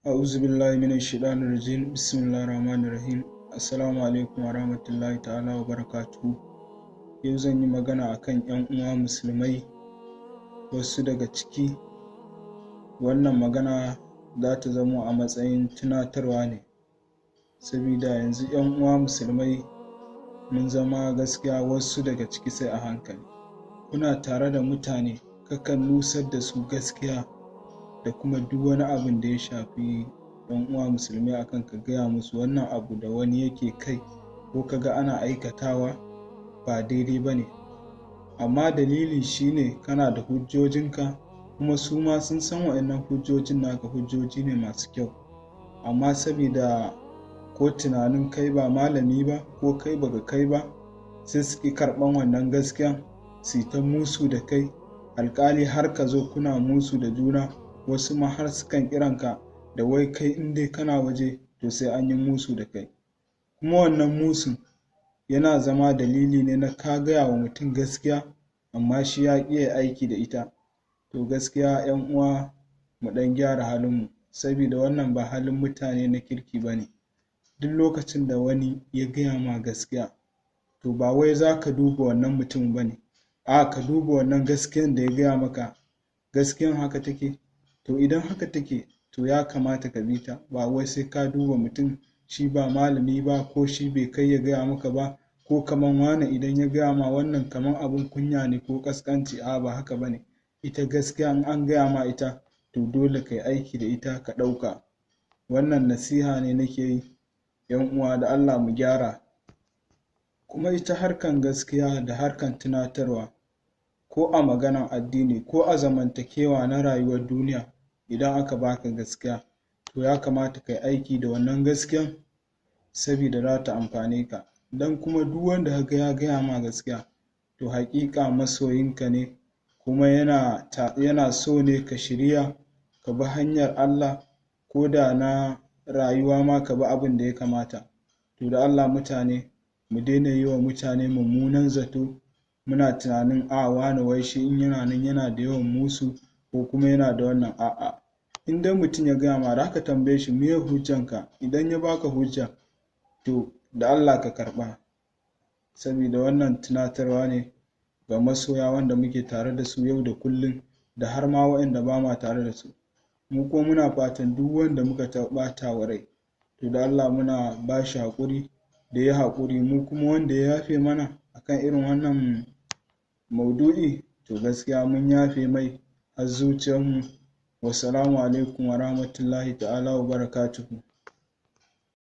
A'udhu billahi minash shaitanir rajim. Bismillahir rahmanir rahim. Assalamu alaikum wa rahmatullahi ta'ala wa barakatuhu. Yau zan yi magana akan 'yan uwa musulmai, wasu daga ciki. Wannan magana za ta zamo a matsayin tunatarwa ne, saboda yanzu 'yan uwa musulmai mun zama gaskiya wasu daga ciki sai a hankali. Kuna tare da mutane kakan nusar da su gaskiya da kuma duk wani abin da ya shafi ɗan uwa musulmi akan ka gaya musu wannan abu da wani yake kai ko kaga ana aikatawa ba daidai ba ne, amma dalili shine kana da hujjojinka kuma su ma sun san waɗannan hujjojin naka hujjoji ne masu kyau, amma saboda ko tunanin kai ba malami ba ko kai baka kai ba sai su ƙi karɓan wannan gaskiyan su ta musu da kai. Alƙali har ka zo kuna musu da juna, wasu ma har sukan kiranka da wai kai in dai kana waje to sai an yi musu da kai, kuma wannan musun yana zama dalili ne na ka gaya wa mutum gaskiya amma shi ya ƙi ya aiki da ita. To gaskiya 'yan uwa mu ɗan gyara halinmu, saboda wannan ba halin mutane na kirki ba ne. Duk lokacin da wani ya gaya ma gaskiya to ba wai za ka duba wannan mutum ba ne, ka duba wannan gaskiyan da ya gaya maka, gaskiyan haka take. To idan haka take to ya kamata ka bi ta, ba wai sai ka duba mutum shi ba malami ba ko shi bai kai ya gaya maka ba, ko kaman wane idan ya gaya ma wannan kaman abin kunya ne ko ƙasƙanci. Ba haka ba ne. Ita gaskiya in an gaya ma ita to dole ka yi aiki da ita ka ɗauka. Wannan nasiha ne nake yi 'yan uwa, da Allah mu gyara. Kuma ita harkan gaskiya da harkan tunatarwa, ko a maganan addini ko a zamantakewa na rayuwar duniya, idan aka baka gaskiya to ya kamata ka yi aiki da wannan gaskiyan saboda za ta amfane ka. Don kuma duk wanda kaga ya gaya ma gaskiya to haƙiƙa masoyinka ne, kuma yana so ne ka shirya ka bi hanyar Allah, ko da na rayuwa ma ka bi abin da ya kamata. To da Allah mutane mu daina yi wa mutane mummunan zato, muna tunanin wane wai shi in yana nan yana da yawan musu ko kuma yana da wannan. In dai mutum ya gaya ma za ka tambaye shi me hujjanka, idan ya baka hujja to da Allah ka karɓa, saboda wannan tunatarwa ne ga masoya wanda muke tare da su yau da kullum, da har ma waɗanda ba ma tare da su. Mu kuma muna fatan duk wanda muka ɓata wa rai to da Allah muna ba shi haƙuri da ya haƙuri, mu kuma wanda ya yafe mana akan irin wannan maudu'i to gaskiya mun yafe mai har zuciyarmu. Wassalamu alaikum wa rahmatullahi ta'ala wa barakatuhu.